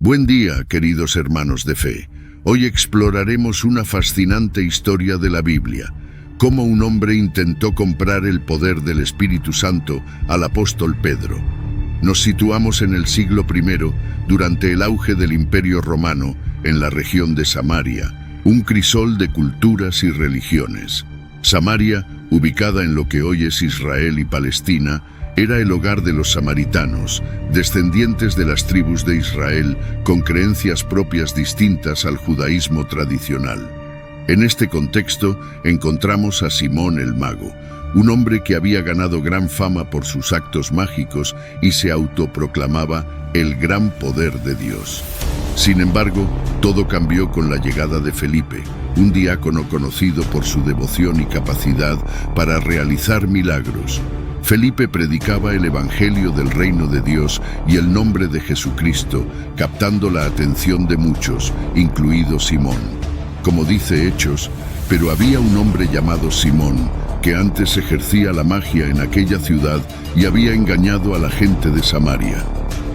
Buen día, queridos hermanos de fe. Hoy exploraremos una fascinante historia de la Biblia, cómo un hombre intentó comprar el poder del Espíritu Santo al apóstol Pedro. Nos situamos en el siglo I, durante el auge del Imperio Romano, en la región de Samaria, un crisol de culturas y religiones. Samaria, ubicada en lo que hoy es Israel y Palestina, era el hogar de los samaritanos, descendientes de las tribus de Israel con creencias propias distintas al judaísmo tradicional. En este contexto encontramos a Simón el Mago, un hombre que había ganado gran fama por sus actos mágicos y se autoproclamaba el gran poder de Dios. Sin embargo, todo cambió con la llegada de Felipe, un diácono conocido por su devoción y capacidad para realizar milagros. Felipe predicaba el Evangelio del Reino de Dios y el nombre de Jesucristo, captando la atención de muchos, incluido Simón. Como dice Hechos, pero había un hombre llamado Simón, que antes ejercía la magia en aquella ciudad y había engañado a la gente de Samaria.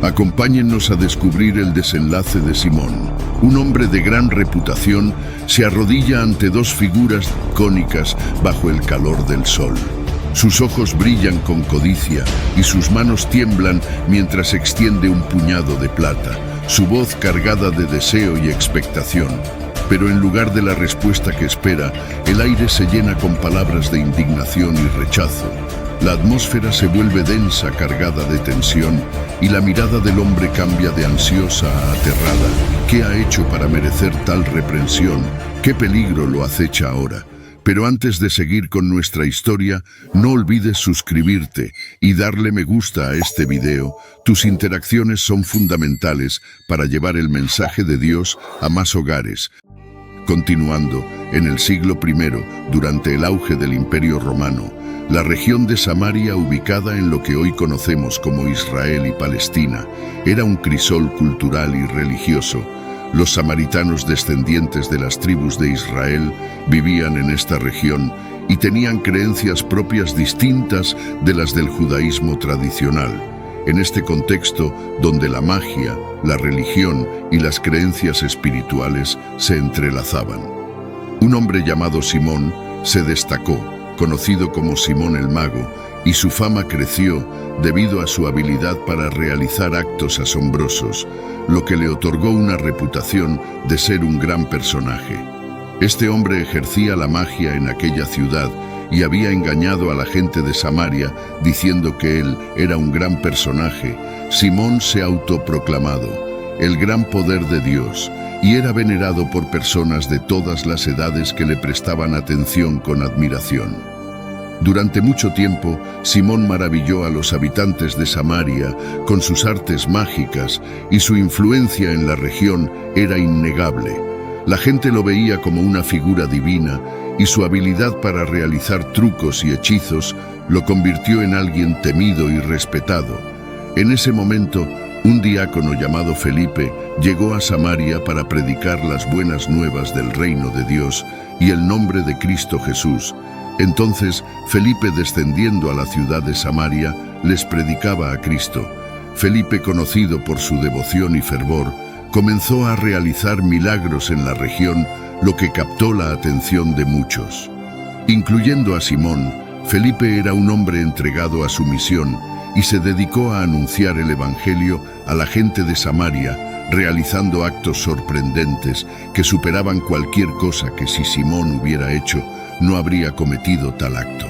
Acompáñennos a descubrir el desenlace de Simón. Un hombre de gran reputación se arrodilla ante dos figuras icónicas bajo el calor del sol. Sus ojos brillan con codicia y sus manos tiemblan mientras extiende un puñado de plata, su voz cargada de deseo y expectación. Pero en lugar de la respuesta que espera, el aire se llena con palabras de indignación y rechazo. La atmósfera se vuelve densa, cargada de tensión, y la mirada del hombre cambia de ansiosa a aterrada. ¿Qué ha hecho para merecer tal reprensión? ¿Qué peligro lo acecha ahora? Pero antes de seguir con nuestra historia, no olvides suscribirte y darle me gusta a este video. Tus interacciones son fundamentales para llevar el mensaje de Dios a más hogares. Continuando, en el siglo I, durante el auge del Imperio Romano, la región de Samaria, ubicada en lo que hoy conocemos como Israel y Palestina, era un crisol cultural y religioso. Los samaritanos, descendientes de las tribus de Israel, vivían en esta región y tenían creencias propias distintas de las del judaísmo tradicional. En este contexto, donde la magia, la religión y las creencias espirituales se entrelazaban. Un hombre llamado Simón se destacó, conocido como Simón el Mago, y su fama creció debido a su habilidad para realizar actos asombrosos, lo que le otorgó una reputación de ser un gran personaje. Este hombre ejercía la magia en aquella ciudad y había engañado a la gente de Samaria diciendo que él era un gran personaje. Simón se autoproclamado el gran poder de Dios y era venerado por personas de todas las edades que le prestaban atención con admiración. Durante mucho tiempo, Simón maravilló a los habitantes de Samaria con sus artes mágicas y su influencia en la región era innegable. La gente lo veía como una figura divina y su habilidad para realizar trucos y hechizos lo convirtió en alguien temido y respetado. En ese momento, un diácono llamado Felipe llegó a Samaria para predicar las buenas nuevas del reino de Dios y el nombre de Cristo Jesús. Entonces, Felipe, descendiendo a la ciudad de Samaria, les predicaba a Cristo. Felipe, conocido por su devoción y fervor, comenzó a realizar milagros en la región, lo que captó la atención de muchos. Incluyendo a Simón, Felipe era un hombre entregado a su misión y se dedicó a anunciar el Evangelio a la gente de Samaria, realizando actos sorprendentes que superaban cualquier cosa que si Simón hubiera hecho, no habría cometido tal acto.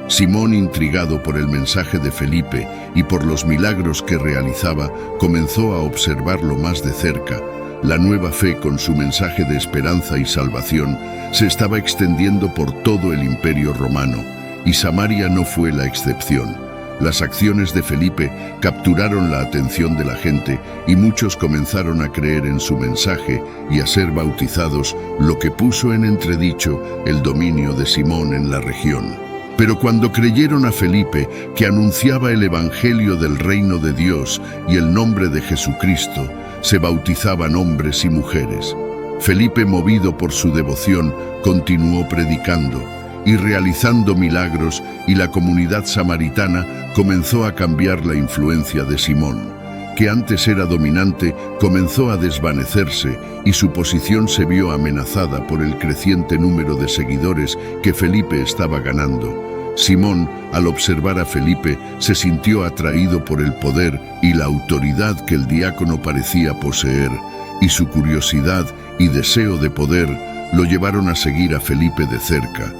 Simón, intrigado por el mensaje de Felipe y por los milagros que realizaba, comenzó a observarlo más de cerca. La nueva fe, con su mensaje de esperanza y salvación, se estaba extendiendo por todo el Imperio Romano, y Samaria no fue la excepción. Las acciones de Felipe capturaron la atención de la gente y muchos comenzaron a creer en su mensaje y a ser bautizados, lo que puso en entredicho el dominio de Simón en la región. Pero cuando creyeron a Felipe, que anunciaba el Evangelio del Reino de Dios y el nombre de Jesucristo, se bautizaban hombres y mujeres. Felipe, movido por su devoción, continuó predicando y realizando milagros, y la comunidad samaritana comenzó a cambiar la influencia de Simón. que antes era dominante, comenzó a desvanecerse y su posición se vio amenazada por el creciente número de seguidores que Felipe estaba ganando. Simón, al observar a Felipe, se sintió atraído por el poder y la autoridad que el diácono parecía poseer, y su curiosidad y deseo de poder lo llevaron a seguir a Felipe de cerca.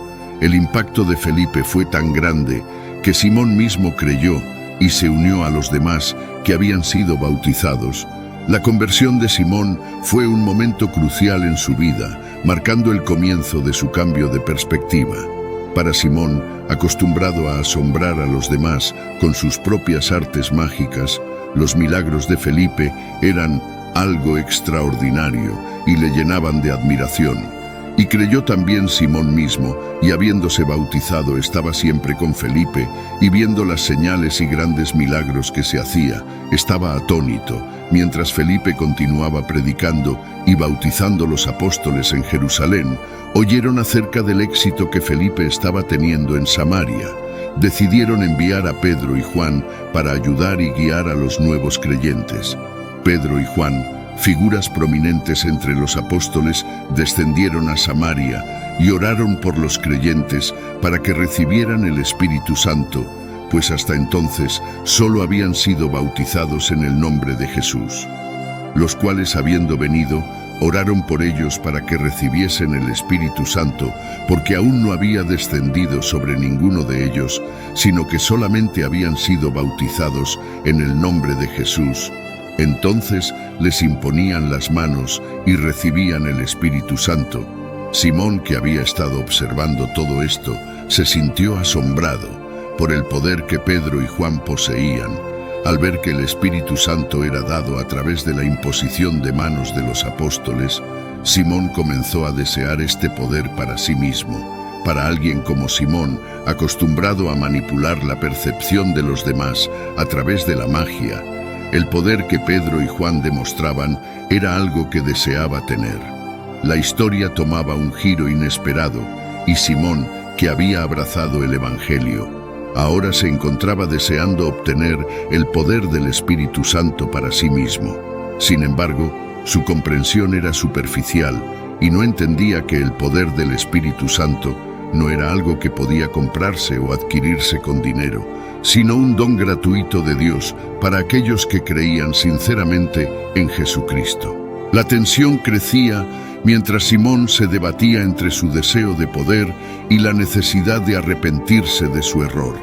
El impacto de Felipe fue tan grande que Simón mismo creyó y se unió a los demás que habían sido bautizados. La conversión de Simón fue un momento crucial en su vida, marcando el comienzo de su cambio de perspectiva. Para Simón, acostumbrado a asombrar a los demás con sus propias artes mágicas, los milagros de Felipe eran algo extraordinario y le llenaban de admiración. Y creyó también Simón mismo, y habiéndose bautizado estaba siempre con Felipe, y viendo las señales y grandes milagros que se hacía, estaba atónito, mientras Felipe continuaba predicando y bautizando los apóstoles en Jerusalén. Oyeron acerca del éxito que Felipe estaba teniendo en Samaria. Decidieron enviar a Pedro y Juan para ayudar y guiar a los nuevos creyentes. Pedro y Juan, figuras prominentes entre los apóstoles, descendieron a Samaria y oraron por los creyentes para que recibieran el Espíritu Santo, pues hasta entonces solo habían sido bautizados en el nombre de Jesús. Los cuales, habiendo venido, oraron por ellos para que recibiesen el Espíritu Santo, porque aún no había descendido sobre ninguno de ellos, sino que solamente habían sido bautizados en el nombre de Jesús. Entonces les imponían las manos y recibían el Espíritu Santo. Simón, que había estado observando todo esto, se sintió asombrado por el poder que Pedro y Juan poseían. Al ver que el Espíritu Santo era dado a través de la imposición de manos de los apóstoles, Simón comenzó a desear este poder para sí mismo. Para alguien como Simón, acostumbrado a manipular la percepción de los demás a través de la magia, el poder que Pedro y Juan demostraban era algo que deseaba tener. La historia tomaba un giro inesperado y Simón, que había abrazado el Evangelio, ahora se encontraba deseando obtener el poder del Espíritu Santo para sí mismo. Sin embargo, su comprensión era superficial y no entendía que el poder del Espíritu Santo no era algo que podía comprarse o adquirirse con dinero, sino un don gratuito de Dios para aquellos que creían sinceramente en Jesucristo. La tensión crecía mientras Simón se debatía entre su deseo de poder y la necesidad de arrepentirse de su error.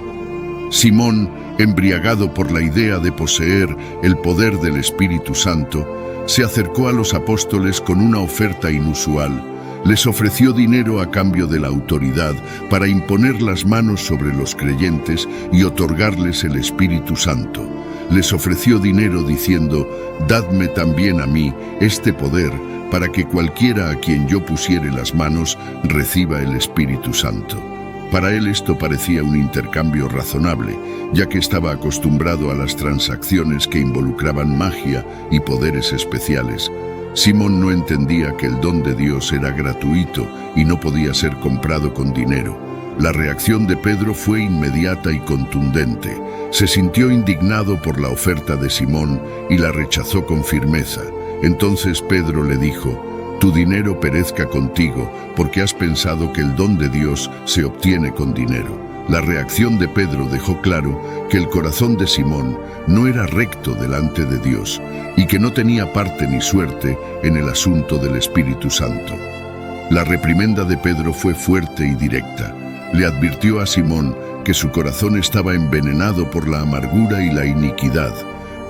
Simón, embriagado por la idea de poseer el poder del Espíritu Santo, se acercó a los apóstoles con una oferta inusual. Les ofreció dinero a cambio de la autoridad para imponer las manos sobre los creyentes y otorgarles el Espíritu Santo. Les ofreció dinero diciendo: «Dadme también a mí este poder para que cualquiera a quien yo pusiere las manos reciba el Espíritu Santo». Para él esto parecía un intercambio razonable, ya que estaba acostumbrado a las transacciones que involucraban magia y poderes especiales. Simón no entendía que el don de Dios era gratuito y no podía ser comprado con dinero. La reacción de Pedro fue inmediata y contundente. Se sintió indignado por la oferta de Simón y la rechazó con firmeza. Entonces Pedro le dijo: «Tu dinero perezca contigo, porque has pensado que el don de Dios se obtiene con dinero». La reacción de Pedro dejó claro que el corazón de Simón no era recto delante de Dios y que no tenía parte ni suerte en el asunto del Espíritu Santo. La reprimenda de Pedro fue fuerte y directa. Le advirtió a Simón que su corazón estaba envenenado por la amargura y la iniquidad.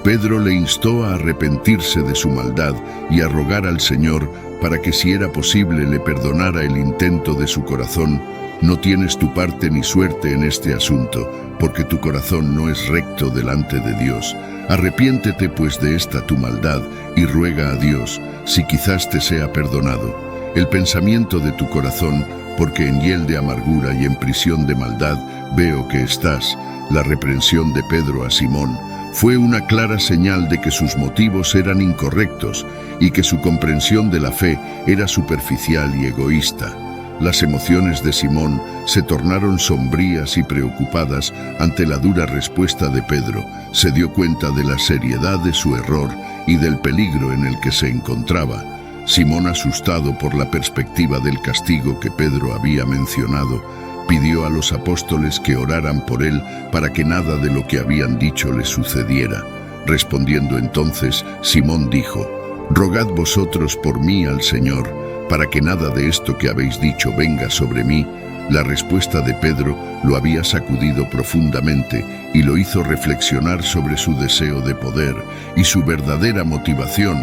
Pedro le instó a arrepentirse de su maldad y a rogar al Señor para que, si era posible, le perdonara el intento de su corazón. «No tienes tu parte ni suerte en este asunto, porque tu corazón no es recto delante de Dios. Arrepiéntete pues de esta tu maldad y ruega a Dios, si quizás te sea perdonado el pensamiento de tu corazón, porque en hiel de amargura y en prisión de maldad veo que estás». La reprensión de Pedro a Simón fue una clara señal de que sus motivos eran incorrectos y que su comprensión de la fe era superficial y egoísta. Las emociones de Simón se tornaron sombrías y preocupadas ante la dura respuesta de Pedro. Se dio cuenta de la seriedad de su error y del peligro en el que se encontraba. Simón, asustado por la perspectiva del castigo que Pedro había mencionado, pidió a los apóstoles que oraran por él para que nada de lo que habían dicho le sucediera. Respondiendo entonces, Simón dijo: «Rogad vosotros por mí al Señor, para que nada de esto que habéis dicho venga sobre mí». La respuesta de Pedro lo había sacudido profundamente y lo hizo reflexionar sobre su deseo de poder y su verdadera motivación.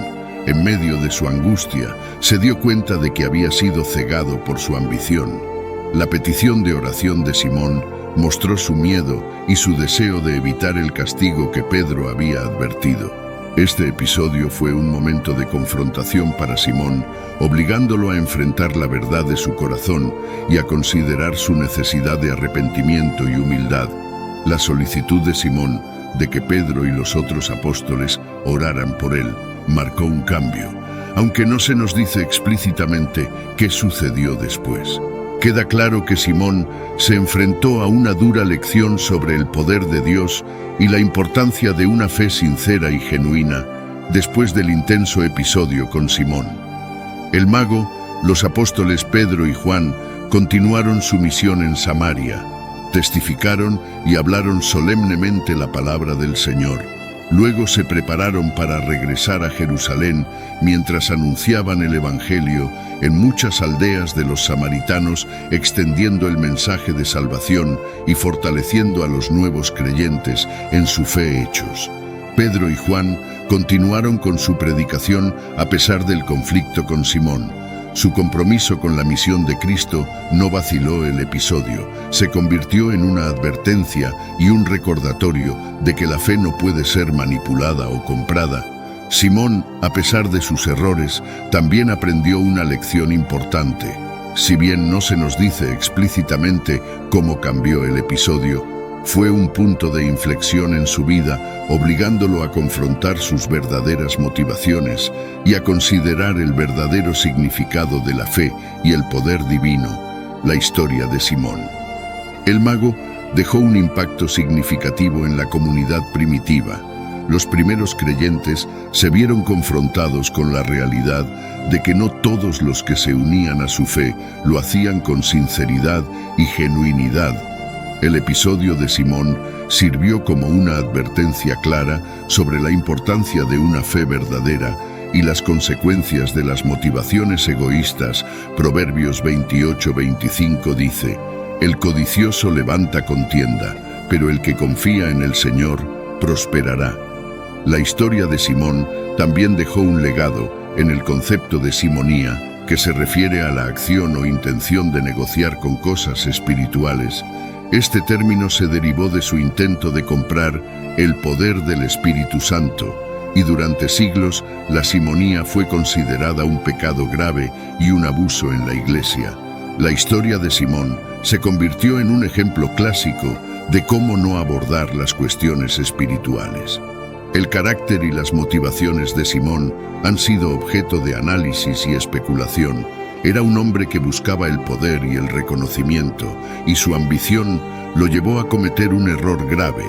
En medio de su angustia, se dio cuenta de que había sido cegado por su ambición. La petición de oración de Simón mostró su miedo y su deseo de evitar el castigo que Pedro había advertido. Este episodio fue un momento de confrontación para Simón, obligándolo a enfrentar la verdad de su corazón y a considerar su necesidad de arrepentimiento y humildad. La solicitud de Simón de que Pedro y los otros apóstoles oraran por él marcó un cambio, aunque no se nos dice explícitamente qué sucedió después. Queda claro que Simón se enfrentó a una dura lección sobre el poder de Dios y la importancia de una fe sincera y genuina después del intenso episodio con Simón. El mago, los apóstoles Pedro y Juan continuaron su misión en Samaria, testificaron y hablaron solemnemente la palabra del Señor. Luego se prepararon para regresar a Jerusalén mientras anunciaban el Evangelio en muchas aldeas de los samaritanos, extendiendo el mensaje de salvación y fortaleciendo a los nuevos creyentes en su fe hechos. Pedro y Juan continuaron con su predicación a pesar del conflicto con Simón. Su compromiso con la misión de Cristo no vaciló el episodio, se convirtió en una advertencia y un recordatorio de que la fe no puede ser manipulada o comprada. Simón, a pesar de sus errores, también aprendió una lección importante. Si bien no se nos dice explícitamente cómo cambió el episodio, fue un punto de inflexión en su vida, obligándolo a confrontar sus verdaderas motivaciones y a considerar el verdadero significado de la fe y el poder divino. La historia de Simón. El mago dejó un impacto significativo en la comunidad primitiva. Los primeros creyentes se vieron confrontados con la realidad de que no todos los que se unían a su fe lo hacían con sinceridad y genuinidad. El episodio de Simón sirvió como una advertencia clara sobre la importancia de una fe verdadera y las consecuencias de las motivaciones egoístas. Proverbios 28:25 dice: «El codicioso levanta contienda, pero el que confía en el Señor prosperará». La historia de Simón también dejó un legado en el concepto de simonía, que se refiere a la acción o intención de negociar con cosas espirituales. Este término se derivó de su intento de comprar el poder del Espíritu Santo, y durante siglos la simonía fue considerada un pecado grave y un abuso en la Iglesia. La historia de Simón se convirtió en un ejemplo clásico de cómo no abordar las cuestiones espirituales. El carácter y las motivaciones de Simón han sido objeto de análisis y especulación. Era un hombre que buscaba el poder y el reconocimiento, y su ambición lo llevó a cometer un error grave.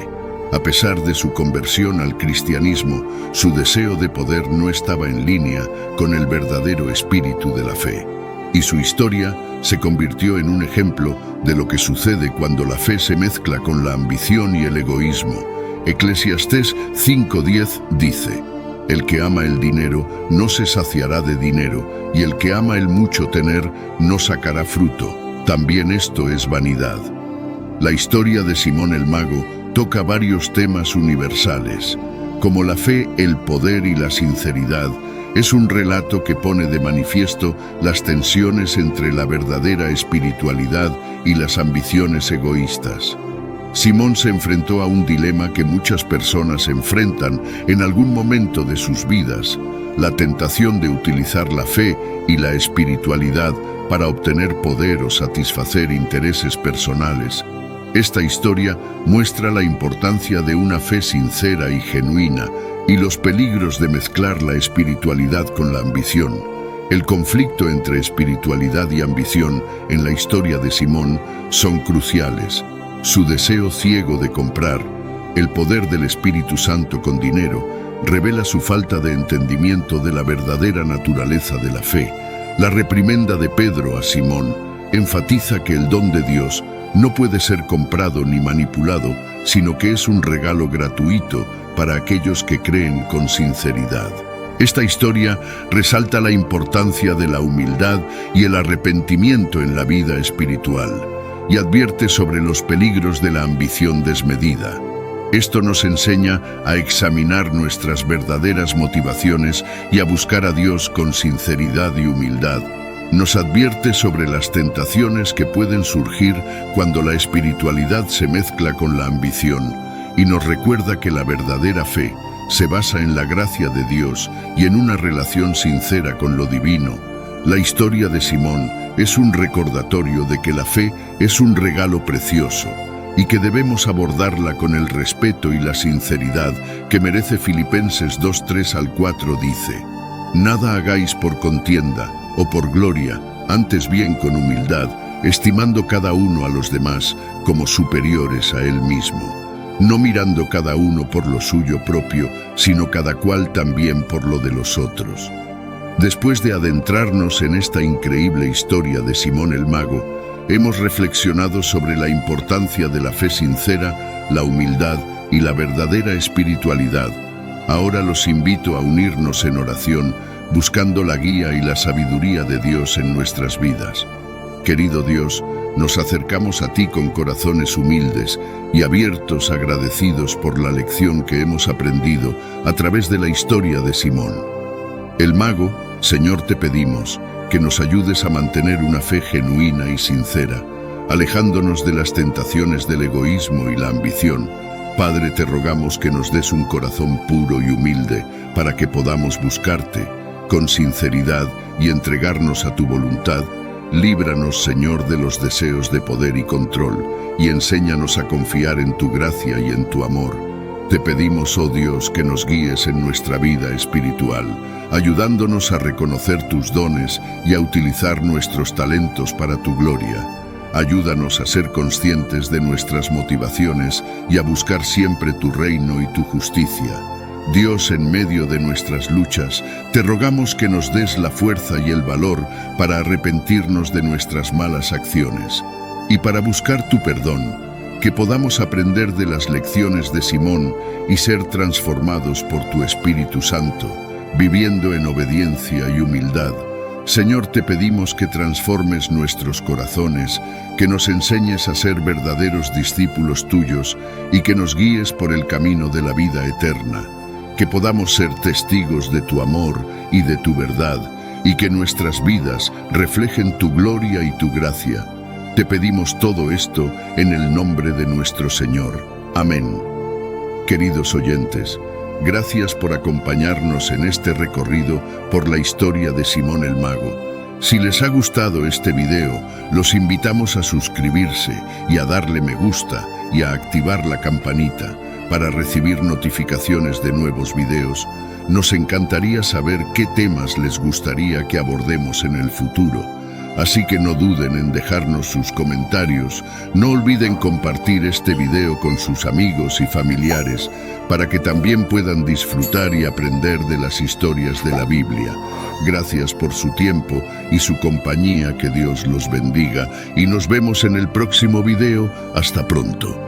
A pesar de su conversión al cristianismo, su deseo de poder no estaba en línea con el verdadero espíritu de la fe. Y su historia se convirtió en un ejemplo de lo que sucede cuando la fe se mezcla con la ambición y el egoísmo. Eclesiastés 5:10 dice: «El que ama el dinero no se saciará de dinero, y el que ama el mucho tener no sacará fruto. También esto es vanidad». La historia de Simón el Mago toca varios temas universales, como la fe, el poder y la sinceridad. Es un relato que pone de manifiesto las tensiones entre la verdadera espiritualidad y las ambiciones egoístas. Simón se enfrentó a un dilema que muchas personas enfrentan en algún momento de sus vidas: la tentación de utilizar la fe y la espiritualidad para obtener poder o satisfacer intereses personales. Esta historia muestra la importancia de una fe sincera y genuina y los peligros de mezclar la espiritualidad con la ambición. El conflicto entre espiritualidad y ambición en la historia de Simón son cruciales. Su deseo ciego de comprar el poder del Espíritu Santo con dinero revela su falta de entendimiento de la verdadera naturaleza de la fe. La reprimenda de Pedro a Simón enfatiza que el don de Dios no puede ser comprado ni manipulado, sino que es un regalo gratuito para aquellos que creen con sinceridad. Esta historia resalta la importancia de la humildad y el arrepentimiento en la vida espiritual y advierte sobre los peligros de la ambición desmedida. Esto nos enseña a examinar nuestras verdaderas motivaciones y a buscar a Dios con sinceridad y humildad. Nos advierte sobre las tentaciones que pueden surgir cuando la espiritualidad se mezcla con la ambición y nos recuerda que la verdadera fe se basa en la gracia de Dios y en una relación sincera con lo divino. La historia de Simón es un recordatorio de que la fe es un regalo precioso y que debemos abordarla con el respeto y la sinceridad que merece. Filipenses 2:3-4 dice: «Nada hagáis por contienda o por gloria, antes bien con humildad, estimando cada uno a los demás como superiores a él mismo, no mirando cada uno por lo suyo propio, sino cada cual también por lo de los otros». Después de adentrarnos en esta increíble historia de Simón el Mago, hemos reflexionado sobre la importancia de la fe sincera, la humildad y la verdadera espiritualidad. Ahora los invito a unirnos en oración, buscando la guía y la sabiduría de Dios en nuestras vidas. Querido Dios, nos acercamos a ti con corazones humildes y abiertos, agradecidos por la lección que hemos aprendido a través de la historia de Simón el Mago. Señor, te pedimos que nos ayudes a mantener una fe genuina y sincera, alejándonos de las tentaciones del egoísmo y la ambición. Padre, te rogamos que nos des un corazón puro y humilde para que podamos buscarte con sinceridad y entregarnos a tu voluntad. Líbranos, Señor, de los deseos de poder y control, y enséñanos a confiar en tu gracia y en tu amor. Te pedimos, oh Dios, que nos guíes en nuestra vida espiritual, ayudándonos a reconocer tus dones y a utilizar nuestros talentos para tu gloria. Ayúdanos a ser conscientes de nuestras motivaciones y a buscar siempre tu reino y tu justicia. Dios, en medio de nuestras luchas, te rogamos que nos des la fuerza y el valor para arrepentirnos de nuestras malas acciones y para buscar tu perdón, que podamos aprender de las lecciones de Simón y ser transformados por tu Espíritu Santo, viviendo en obediencia y humildad. Señor, te pedimos que transformes nuestros corazones, que nos enseñes a ser verdaderos discípulos tuyos y que nos guíes por el camino de la vida eterna, que podamos ser testigos de tu amor y de tu verdad y que nuestras vidas reflejen tu gloria y tu gracia. Te pedimos todo esto en el nombre de nuestro Señor. Amén. Queridos oyentes, gracias por acompañarnos en este recorrido por la historia de Simón el Mago. Si les ha gustado este video, los invitamos a suscribirse y a darle me gusta y a activar la campanita para recibir notificaciones de nuevos videos. Nos encantaría saber qué temas les gustaría que abordemos en el futuro. Así que no duden en dejarnos sus comentarios. No olviden compartir este video con sus amigos y familiares para que también puedan disfrutar y aprender de las historias de la Biblia. Gracias por su tiempo y su compañía. Que Dios los bendiga y nos vemos en el próximo video. Hasta pronto.